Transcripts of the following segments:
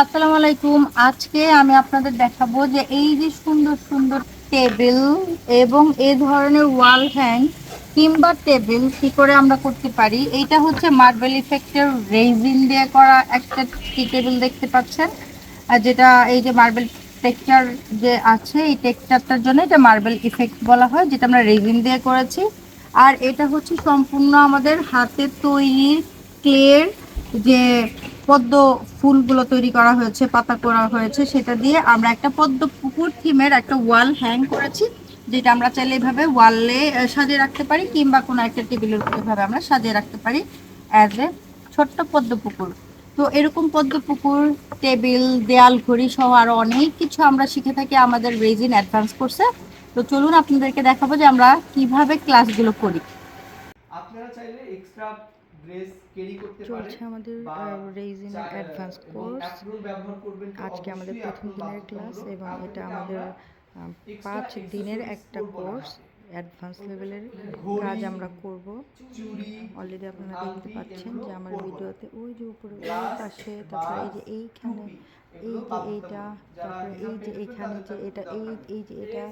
আসসালামু আলাইকুম। আজকে আমি আপনাদের দেখাবো যে এই যে সুন্দর সুন্দর টেবিল এবং এই ধরনের ওয়াল হ্যাং কিংবা টেবিল কি করে আমরা করতে পারি। এইটা হচ্ছে মার্বেল ইফেক্টের রেজিন দিয়ে করা একটা টি টেবিল দেখতে পাচ্ছেন। আর যেটা এই যে মার্বেল টেক্সচার যে আছে, এই টেক্সচারটার জন্য এটা মার্বেল ইফেক্ট বলা হয়, যেটা আমরা রেজিন দিয়ে করেছি। আর এটা হচ্ছে সম্পূর্ণ আমাদের হাতে তৈরি ক্লের যে পদ্ম ফুলগুলো তৈরি করা হয়েছে, পাতা করা হয়েছে, সেটা দিয়ে আমরা একটা পদ্ম পুকুর থিমের একটা ওয়াল হ্যাং করেছি, যেটা আমরা চাইলে এভাবে ওয়ালে সাজিয়ে রাখতে পারি কিংবা কোনো একটা টেবিলের উপর এভাবে আমরা সাজিয়ে রাখতে পারি অ্যাজ এ ছোট্ট পদ্ম পুকুর। তো এরকম পদ্ম পুকুর, টেবিল, দেয়াল ঘড়ি সহ আরো অনেক কিছু আমরা শিখে থাকি আমাদের রেজিন অ্যাডভান্স কোর্সে। তো চলুন আপনাদেরকে দেখাবো যে আমরা কিভাবে ক্লাসগুলো করি। আপনারা চাইলে এক্সট্রা ড্রেস ক্যারি করতে পারেন চলছে আমাদের বা রেজিনের অ্যাডভান্স এবং কোর্স। অ্যাপ্রন ব্যবহার করবেন তো আজকে আমাদের অবশ্যই প্রথম অ্যাপ্রন দিনের ক্লাস বাধ্যতামূলক। এবং তারপর এটা থেকে আমাদের আমরা এক্সট্রা 5 দিনের অ্যাকসেসরিজ একটা করব না কোর্স। হাতে। অ্যাডভান্স লেভেলের কাজ ঘড়ি, আমরা করব। চুড়ি, অলরেডি আপনারা দেখতে আংটি পাচ্ছেন এগুলো যে আমার করব না। ভিডিওতে ওই যে উপরে ওই গ্লাস, পাশে, তারপরে এই বাস, যে এইখানে, টুপি এই এগুলো যে এইটা, বাধ্যতামূলক। যারা তারপরে এই হিজাব যে মেনে চলবেন এখানে তাদের যে তেমন এটা, দরকার নেই। এই যে এটা,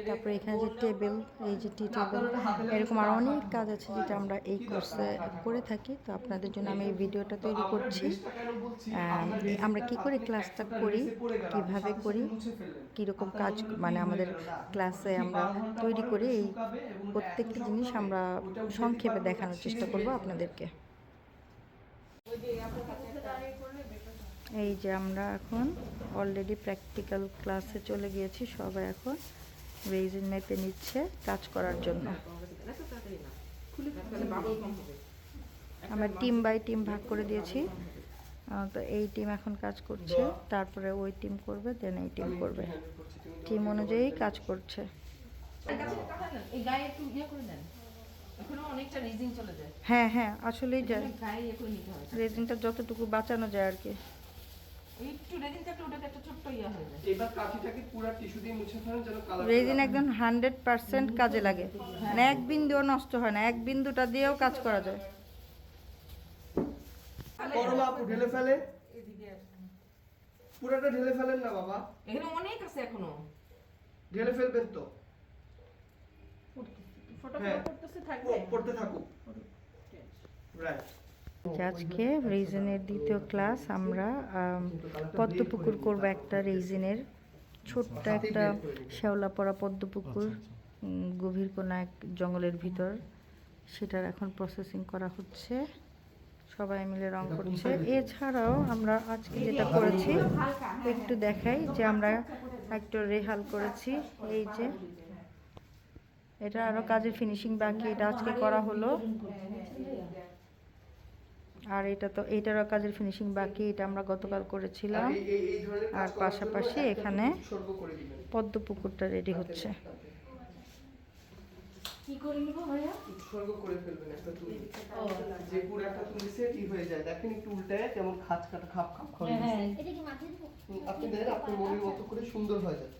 তারপরে এখানে যে টেবিল, এই যে টি না, টেবিল, আপনারা হাতে লাগলে এরকম সেটা আরও অনেক আঠা কাজ হবে। আছে যেটা আমরা এই কি দরকার কোর্সে আঠা করে হবে? থাকি। তো আপনাদের জন্য আমি এই ভিডিওটা তো তৈরি আমরা করছি। ড্রেসটা কেন বলছি, আপনার আমরা রেজিনটা কি তো করে আপনি ক্লাসটা 100টা করি, ড্রেসে পড়ে গেল, আপনি কিভাবে সাথে করি, সাথে মুছে ফেললেন, কীরকম আপনার কাজ মনে হলো মানে ক্লিন হয়ে আমাদের গেল না। ক্লাসে সেই আমরা 12 ঘন্টা তৈরি পরে করি, ওটা এই শুকাবে এবং এত প্রত্যেকটা শক্ত জিনিস হবে আমরা ওটা উঠে দিতে সংক্ষেপে পারবেন না, দেখানোর চেষ্টা ছিঁড়ে করব ফেলে যাবে। আপনাদেরকে। এই যে আমরা এখন অলরেডি প্র্যাকটিক্যাল ক্লাসে চলে গিয়েছি, সবাই এখন রেজিন মেপে নিচ্ছে কাজ করার জন্য। আমরা টিম বাই টিম ভাগ করে দিয়েছি। তো এই টিম এখন কাজ করছে, তারপরে ওই টিম করবে, দেন এই টিম করবে, টিম অনুযায়ী কাজ করছে। হ্যাঁ হ্যাঁ, আসলেই যায়, রেজিনটা যতটুকু বাঁচানো যায় আর কি। রেজিন একদম 100% কাজে লাগে, মানে এক বিন্দুও নষ্ট হয় না, এক বিন্দুটা দিয়েও কাজ করা যায়। করলা আপু ঢেলে ফেলে, পুরাটা ঢেলে ফেলেন না বাবা, এখানে অনেক আছে এখনো, ঢেলে ফেলবেন তো। ফটোফটো করতেছে, থাকবে পড়তে থাকুক। রাইট। আজকে রেজিনের দ্বিতীয় ক্লাস। আমরা পদ্মপুকুর করব, একটা রেজিনের ছোট্ট একটা শ্যাওলা পড়া পদ্মপুকুর গভীর কোনো এক জঙ্গলের ভিতর, সেটার এখন প্রসেসিং করা হচ্ছে, সবাই মিলে রং করছে। এছাড়াও আমরা আজকে যেটা করেছি একটু দেখাই, যে আমরা একটু রেহাল করেছি। এই যে এটা আরও কাজের ফিনিশিং বাকি, এটা আজকে করা হলো। আর এটা তো এইটারও কাজের ফিনিশিং বাকি, এটা আমরা গতকাল করেছিলাম। আর পাশাপাশি এখানে পদ্ম পুকুরটা রেডি হচ্ছে। কি করে নিব ভাইয়া? উৎসর্গ করে ফেলবেন একটা তুলি, যে পুরো একটা তুলি সেটই হয়ে যায়। দেখেন একটু উল্টায় কেমন খাঁজ কাটা খাপ খাপ করে। এটা কি মাথায় দিব? আপনি দেন, আপনার মনের মতো করে সুন্দর হয়ে যাবে।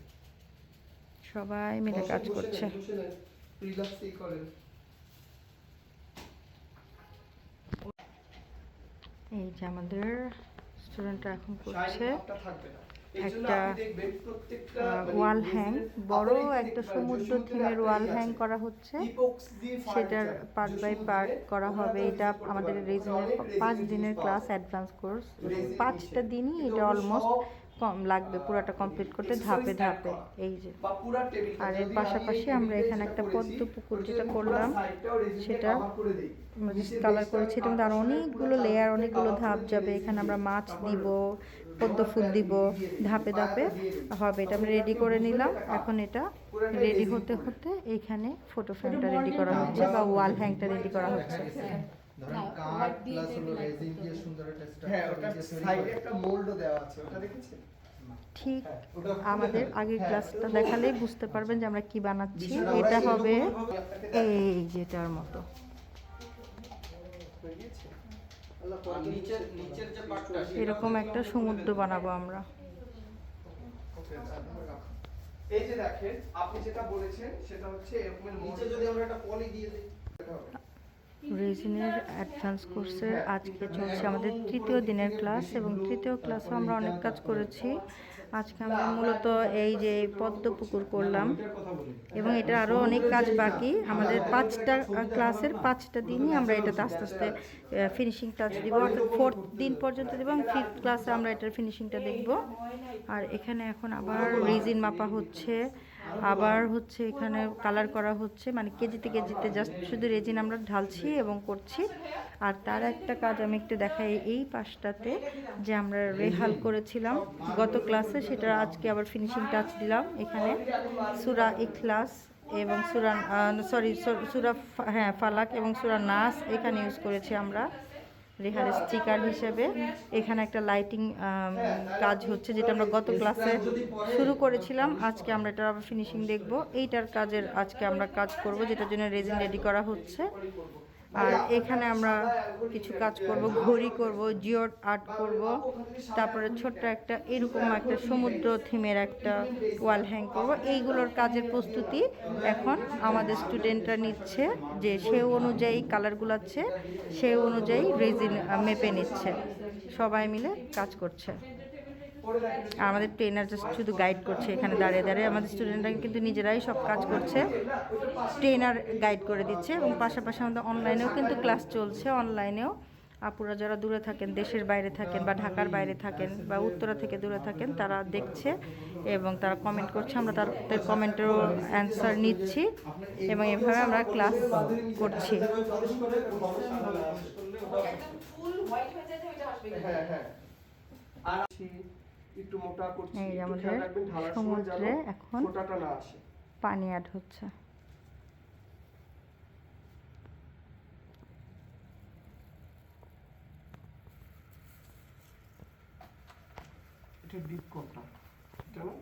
সবাই মিলে কাজ করছে। রিল্যাক্সই করেন। এই যে আমাদের স্টুডেন্টরা এখন করছে একটা ওয়াল হ্যাং, বড় একটা সমুদ্র থিমের ওয়াল হ্যাং করা হচ্ছে, সেটার পার্ট বাই পার্ট করা হবে। এটা আমাদের রেজিনের 5 দিনের ক্লাস, অ্যাডভান্স কোর্স, 5টা দিনই এটা অলমোস্ট কম লাগবে পুরাটা কমপ্লিট করতে, ধাপে ধাপে। এই যে, আর এর পাশাপাশি আমরা এখানে একটা পদ্ম পুকুর যেটা করলাম, সেটা কালার করেছি। এটার মধ্যে আরও অনেকগুলো লেয়ার, অনেকগুলো ধাপ যাবে। এখানে আমরা মাছ দিব, পদ্ম ফুল দিব, ধাপে ধাপে হবে। এটা আমরা রেডি করে নিলাম। এখন এটা রেডি হতে হতে এইখানে ফটো ফ্রেমটা রেডি করা হচ্ছে বা ওয়াল হ্যাংটা রেডি করা হচ্ছে। ধরেন কাঠ প্লাস হলো রেজিন দিয়ে সুন্দর একটা স্ট্রাকচার দিয়ে সাইডে একটা মোল্ডও দেওয়া আছে, ওটা দেখেছেন? ঠিক আমাদের আগের ক্লাসটা দেখালেই বুঝতে পারবেন যে আমরা কি বানাচ্ছি। এটা হবে এই যেটার মতো। এরকম একটা সমুদ্র বানাবো আমরা। এই যে দেখেন, আপনি যেটা বলেছেন সেটা হচ্ছে এরকমের নিচে যদি আমরা একটা পলি দিয়ে দিই, রেজিনের অ্যাডভান্স কোর্সের আজকে চলছে আমাদের তৃতীয় দিনের ক্লাস এবং তৃতীয় ক্লাসে আমরা অনেক কাজ করেছি। আজকে আমরা মূলত এই যে পদ্মপুকুর করলাম এবং এটা আরও অনেক কাজ বাকি। আমাদের 5টা ক্লাসের 5টা দিনই আমরা এটাতে আস্তে আস্তে ফিনিশিং টাচ দিব, অর্থাৎ 4th দিন পর্যন্ত দেবো এবং 5th ক্লাসে আমরা এটার ফিনিশিংটা দেখব। আর এখানে এখন আবার রেজিন মাপা হচ্ছে, আবার হচ্ছে এখানে কালার করা হচ্ছে, মানে কেজিতে কেজিতে জাস্ট শুধু রেজিন আমরা ঢালছি এবং করছি। আর তার একটা কাজ আমি একটু দেখাই, এই পাশটাতে যে আমরা রেহাল করেছিলাম গত ক্লাসে, সেটা আজকে আবার ফিনিশিং টাচ দিলাম। এখানে সূরা ইখলাস এবং সূরা ফালাক এবং সূরা নাস এখানে ইউজ করেছি আমরা রেহার স্টিকার হিসেবে। এখানে একটা লাইটিং কাজ হচ্ছে, যেটা আমরা গত ক্লাসে শুরু করেছিলাম। আজকে আমরা এটার আবার ফিনিশিং দেখব। এইটার কাজের আজকে আমরা কাজ করব, যেটার জন্য রেজিন রেডি করা হচ্ছে। আর এখানে আমরা কিছু কাজ করব, ঘড়ি করব, জিও আর্ট করব, তারপরে ছোট্ট একটা এরকম একটা সমুদ্র থিমের একটা ওয়াল হ্যাং করব। এইগুলোর কাজের প্রস্তুতি এখন আমাদের স্টুডেন্টরা নিচ্ছে, যে সে অনুযায়ী কালার গুলাচ্ছে, সে অনুযায়ী রেজিন মেপে নিচ্ছে, সবাই মিলে কাজ করছে। আর আমাদের ট্রেনার জাস্ট শুধু গাইড করছে এখানে দাঁড়িয়ে দাঁড়িয়ে। আমাদের স্টুডেন্টরা কিন্তু নিজেরাই সব কাজ করছে, ট্রেনার গাইড করে দিচ্ছে। এবং পাশাপাশি আমাদের অনলাইনেও কিন্তু ক্লাস চলছে। অনলাইনেও আপুরা যারা দূরে থাকেন, দেশের বাইরে থাকেন বা ঢাকার বাইরে থাকেন বা উত্তরা থেকে দূরে থাকেন, তারা দেখছে এবং তারা কমেন্ট করছে। আমরা তাদের কমেন্টেরও অ্যান্সার নিচ্ছি এবং এভাবে আমরা ক্লাস করছি। হ্যাঁ হ্যাঁ। আর একটু মোটা করছি, এই একটু আমাদের খেয়াল রাখবেন ঢালার সময় যেন সমুদ্রে এখন ফোঁটাটা না আসে। পানি অ্যাড হচ্ছে। এটা ডিপ কোনটা, এটা না?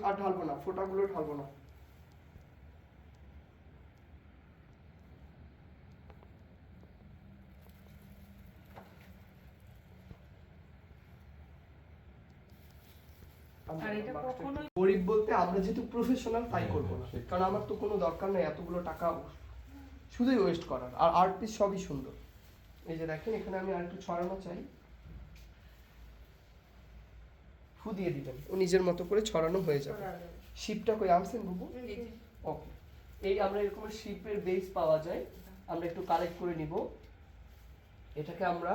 আর ঢালবো না, ফোঁটাগুলো ঢালবো না। গরিব বলতে আমরা যেহেতু প্রফেশনাল তাই করবো না, কারণ আমার তো কোনো দরকার নেই এতগুলো টাকা শুধুই ওয়েস্ট করার। আর আর্ট পিস সবই সুন্দর। এই যে দেখেন এখানে আমি আর একটু ছড়ানো চাই, ফু দিয়ে দিবেন, ও নিজের মতো করে ছড়ানো হয়ে যাবে। শিপটা কই আনছেন বুবু? ওকে, এই আমরা এরকম শিপের বেস পাওয়া যায়, আমরা একটু কালেক্ট করে নিব। এটাকে আমরা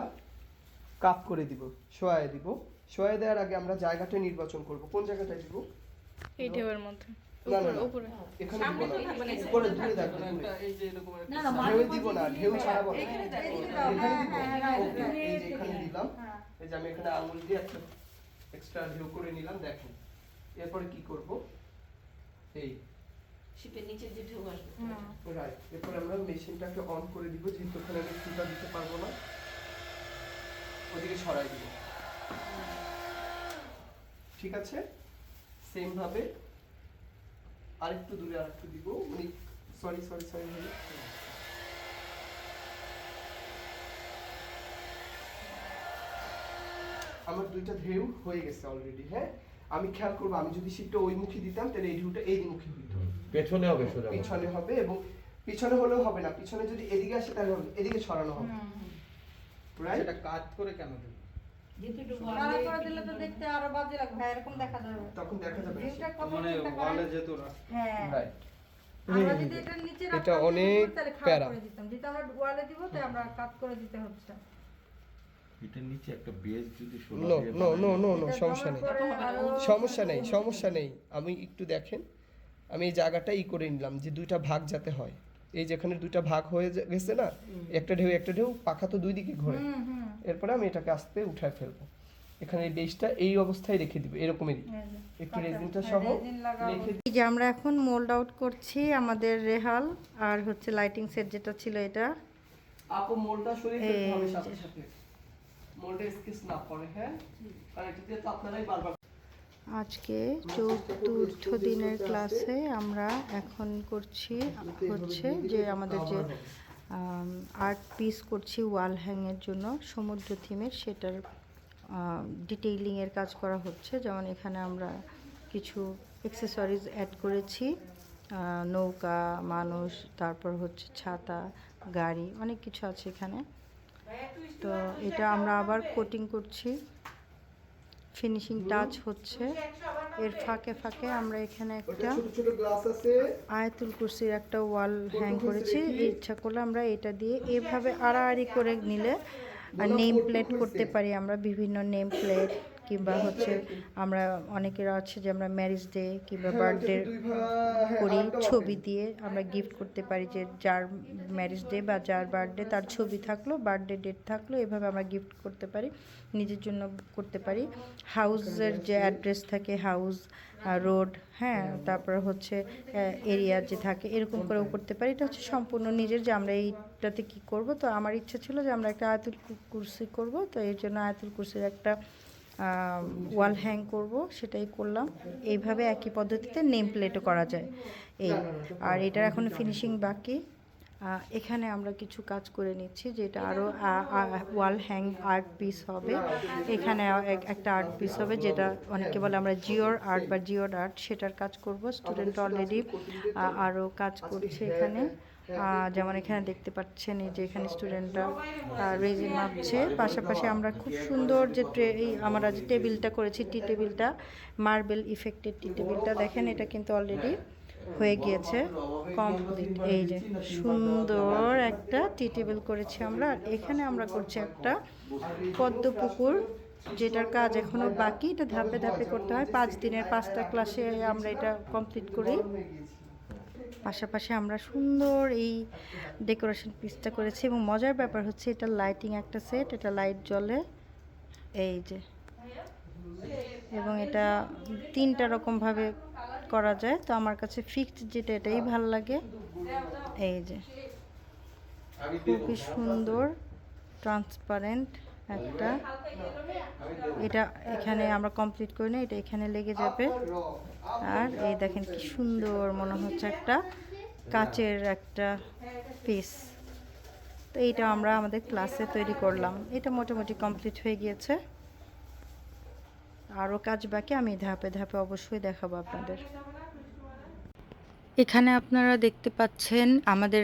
কাপ করে দিব, শোয়ায় দিব। শোয়ায় দেওয়ার আগে আমরা জায়গাটা নির্বাচন করব। কোন জায়গাটায় দিব? এই ঢেউয়ের মধ্যে না না উপরে এখানে দিব না, উপরে দূরে থাকবে, দূরে। এই যে এরকম একটা না, না, ঢেউ দিব না, ঢেউ ছাড়াবো না। এখানে দাও, এখানে দিব। হ্যাঁ, ওকে, এই যে এখানে দিলাম। হ্যাঁ। এই যে আমি এখানে আঙুল দিয়ে একটা এক্সট্রা ঢেউ করে নিলাম। দেখেন এরপরে কি করব, এই শিপের নিচে যে ঢেউ আসবে রাইট। এরপর আমরা মেশিনটাকে অন করে দিব, যেহেতু ওখানে আমি ফুটা দিতে পারবো না, ওদিকে সরাই দিব। ঠিক আছে, সেম ভাবে আরেকটু দূরে আরেকটু দিব, মানে সরি সরি সরি ভাই। আমার দুইটা ঢেউ হয়ে গেছে অলরেডি। হ্যাঁ, আমি খেয়াল করবো, আমি যদি শিপটা ওই মুখে দিতাম তাহলে এই ঢেউটা এই মুখে হইতো, পেছনে হবে সোজা পিছনে হবে। এবং পিছনে হলেও হবে না, পিছনে যদি এদিকে আসে তাহলে হবে এদিকে ছড়ানো হবে। রাইট, সেটা কাট করে কেন দেব? কালার করে দিলে তো দেখতে আরো বাজে লাগবে, এরকম দেখা যাবে। তখন দেখা যাবে না। ভিউটা কত মানে চিন্তা করেন। ওয়ালে যেত রাস্তা। হ্যাঁ, রাইট, আমরা যদি এটা নিচে এটা রাখতাম অনেক তাহলে খারাপ প্যারা। করে দিতাম, যেটা আমরা ওয়ালে দিব তাই আমরা কাট করে দিতে হচ্ছে। এটার নিচে একটা বেজ যদি সোজা নো দিয়ে নো নো নো নো, এটা সমস্যা cover নেই, করে আরো- সমস্যা নেই, সমস্যা নেই। আমি একটু দেখেন, আমি এই জায়গাটা করে নিলাম যে দুইটা ভাগ যাতে হয়। এই যেখানে দুইটা ভাগ হয়ে গেছে না, একটা ঢেউ, পাখা তো দুই দিকে ঘোরে। এরপরে আমি এটাকে আস্তে উঠায় ফেলবো। এখানে এই বেসটা এই অবস্থায় রেখে দিব, এরকমই একটু রেজিনটা সহ রেখে এই যে আমরা এখন মোল্ড আউট করছি আমাদের রেহাল আর হচ্ছে লাইটিং সেট যেটা ছিল এটা। আপু মোলটা সরিয়ে ফেলতে হবে এই সাথে যে। সাথে, মোলটা স্কেচ না করে। হ্যাঁ, কারণ এটা দিয়ে তো আপনারাই বারবার। আজকে চতুর্থ দিনের ক্লাসে আমরা এখন করছি হচ্ছে যে আমাদের যে আর্ট পিস করছি ওয়াল হ্যাংয়ের জন্য সমুদ্র থিমের, সেটার ডিটেইলিংয়ের কাজ করা হচ্ছে। যেমন এখানে আমরা কিছু অ্যাক্সেসরিজ অ্যাড করেছি নৌকা, মানুষ, তারপর হচ্ছে ছাতা, গাড়ি, অনেক কিছু আছে এখানে। তো এটা আমরা আবার কোটিং করছি, ফিনিশিং টাচ হচ্ছে। এর ফাঁকে ফাঁকে আমরা এখানে একটা ছোট ছোট গ্লাস আছে। আয়াতুল কুরসির একটা ওয়াল হ্যাং করেছি। ইচ্ছা করলে আমরা এটা দিয়ে এভাবে আড়াআড়ি করে নিলে নেম প্লেট করতে পারি আমরা, বিভিন্ন নেম প্লেট, কিংবা হচ্ছে আমরা অনেকের আছে যে আমরা ম্যারেজ ডে কিংবা বার্থডে করি, ছবি দিয়ে আমরা গিফট করতে পারি, যে যার ম্যারেজ ডে বা যার বার্থডে তার ছবি থাকলো, বার্থডে ডেট থাকলো, এভাবে আমরা গিফট করতে পারি, নিজের জন্য করতে পারি। হাউসের যে অ্যাড্রেস থাকে, হাউস, রোড, হ্যাঁ, তারপরে হচ্ছে এরিয়া যে থাকে, এরকম করেও করতে পারি। এটা হচ্ছে সম্পূর্ণ নিজের, যে আমরা এইটাতে কী করব। তো আমার ইচ্ছা ছিল যে আমরা একটা আয়াতুল কুরসি করব, তো এর জন্য আয়াতুল কুরসির একটা ওয়াল হ্যাং করব, সেটাই করলাম। এইভাবে একই পদ্ধতিতে নেম প্লেটও করা যায় এই। আর এটার এখনও ফিনিশিং বাকি। এখানে আমরা কিছু কাজ করে নিচ্ছি, যেটা আরও ওয়াল হ্যাং আর্ট পিস হবে। এখানে একটা আর্ট পিস হবে, যেটা অনেকে বলে আমরা জিওর আর্ট বা জিওর আর্ট, সেটার কাজ করব। স্টুডেন্ট অলরেডি আরও কাজ করছে এখানে। যেমন এখানে দেখতে পাচ্ছেন, এই যে এখানে স্টুডেন্টরা রেজিন মাপছে। পাশাপাশি আমরা খুব সুন্দর যে আমরা যে টেবিলটা করেছি, টি টেবিলটা, মার্বেল ইফেক্টেড টি টেবিলটা, দেখেন এটা কিন্তু অলরেডি হয়ে গিয়েছে, কমপ্লিট। এই যে সুন্দর একটা টি টেবিল করেছি আমরা। আর এখানে আমরা করছি একটা পদ্ম পুকুর, যেটার কাজ এখনও বাকি। এটা ধাপে ধাপে করতে হয়, 5 দিনের 5টা ক্লাসে আমরা এটা কমপ্লিট করি। পাশাপাশি আমরা সুন্দর এই ডেকোরেশন পিসটা করেছি, এবং মজার ব্যাপার হচ্ছে এটা লাইটিং একটা সেট, এটা লাইট জ্বলে, এই যে, এবং এটা 3টা রকমভাবে করা যায়। তো আমার কাছে ফিক্সড যেটা, এটাই ভাল লাগে। এই যে খুবই সুন্দর ট্রান্সপারেন্ট একটা, এটা এখানে আমরা কমপ্লিট করি না, এটা এখানে লেগে যাবে। আর এই দেখেন কি সুন্দর মনে হচ্ছে একটা কাচের একটা পিস। তো এইটা আমরা আমাদের ক্লাসে তৈরি করলাম। এটা মোটামুটি কমপ্লিট হয়ে গিয়েছে, আরও কাজ বাকি, আমি ধাপে ধাপে অবশ্যই দেখাবো আপনাদের। এখানে আপনারা দেখতে পাচ্ছেন আমাদের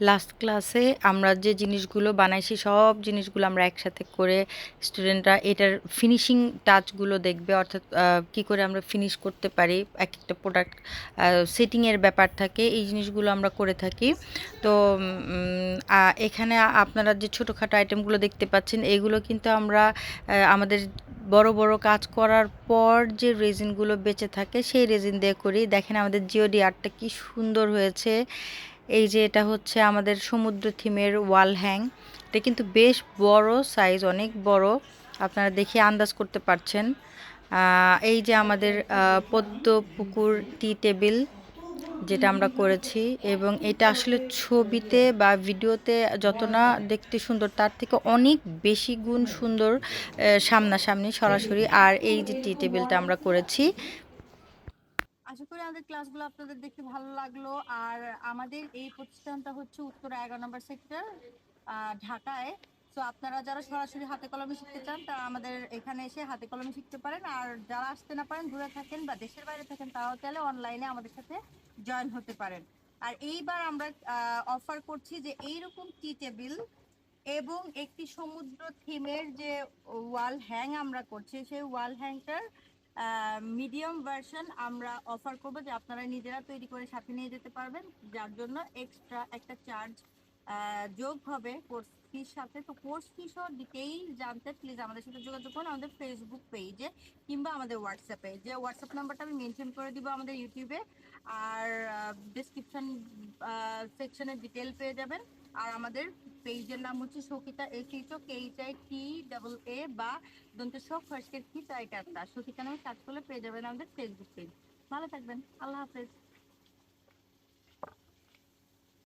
লাস্ট ক্লাসে আমরা যে জিনিসগুলো বানাইছি, সব জিনিসগুলো আমরা একসাথে করে স্টুডেন্টরা এটার ফিনিশিং টাচগুলো দেখবে, অর্থাৎ কি করে আমরা ফিনিশ করতে পারি, এক একটা প্রোডাক্ট সেটিংয়ের ব্যাপার থাকে, এই জিনিসগুলো আমরা করে থাকি। তো এখানে আপনারা যে ছোটোখাটো আইটেমগুলো দেখতে পাচ্ছেন, এগুলো কিন্তু আমরা আমাদের বড় বড় কাজ করার পর যে রেজিনগুলো বেঁচে থাকে, সেই রেজিন দিয়ে করি। দেখেন আমাদের জিওডি আর্টটা কি সুন্দর হয়েছে। এই যে এটা হচ্ছে আমাদের সমুদ্র থিমের ওয়াল হ্যাং, এটা কিন্তু বেশ বড় সাইজ, অনেক বড়, আপনারা দেখে আন্দাজ করতে পারছেন। এই যে আমাদের পদ্ম পুকুর টি টেবিল, যেটা আমরা করেছি, এবং এটা আসলে ছবিতে বা ভিডিওতে যত না দেখতে সুন্দর, তার থেকে অনেক বেশি গুণ সুন্দর সামনাসামনি সরাসরি। আর এই যে টি টেবিলটা আমরা করেছি। আশা করি আমাদের ক্লাসগুলো আপনাদের দেখে ভালো লাগলো। আর আমাদের এই প্রতিষ্ঠানটা হচ্ছে উত্তরা 11 নম্বর সেক্টর, ঢাকায়। তো আপনারা যারা সরাসরি হাতে কলমে শিখতে চান, তারা আমাদের এখানে এসে হাতে কলমে শিখতে পারেন। আর যারা আসতে না পারেন, দূরে থাকেন বা দেশের বাইরে থাকেন, তারাও চাইলে অনলাইনে আমাদের সাথে জয়েন হতে পারেন। আর এইবার আমরা অফার করছি যে এইরকম টি টেবিল এবং একটি সমুদ্র থিমের যে ওয়াল হ্যাং আমরা করছি, সেই ওয়াল হ্যাংটার মিডিয়াম ভার্সন আমরা অফার করব, যে আপনারা নিজেরা তৈরি করে সাথে নিয়ে যেতে পারবেন, যার জন্য এক্সট্রা একটা চার্জ যোগ হবে কোর্স ফির সাথে। তো কোর্স ফি সহ ডিটেইল জানতে প্লিজ আমাদের সাথে যোগাযোগ করুন আমাদের ফেসবুক পেজে কিংবা আমাদের হোয়াটসঅ্যাপে, যে হোয়াটসঅ্যাপ নাম্বারটা আমি মেনশন করে দিব আমাদের ইউটিউবে, আর ডেসক্রিপশন সেকশনে ডিটেল পেয়ে যাবেন। আর আমাদের পেজের নাম হচ্ছে শোকিতা SHOKEITA বা দন্তশোক ফার্স্টের কি তাই কাটটা, শোকিতা নামে সার্চ করলে পেয়ে যাবেন আমাদের ফেসবুক পেজ। ভালো থাকবেন, আল্লাহ হাফেজ।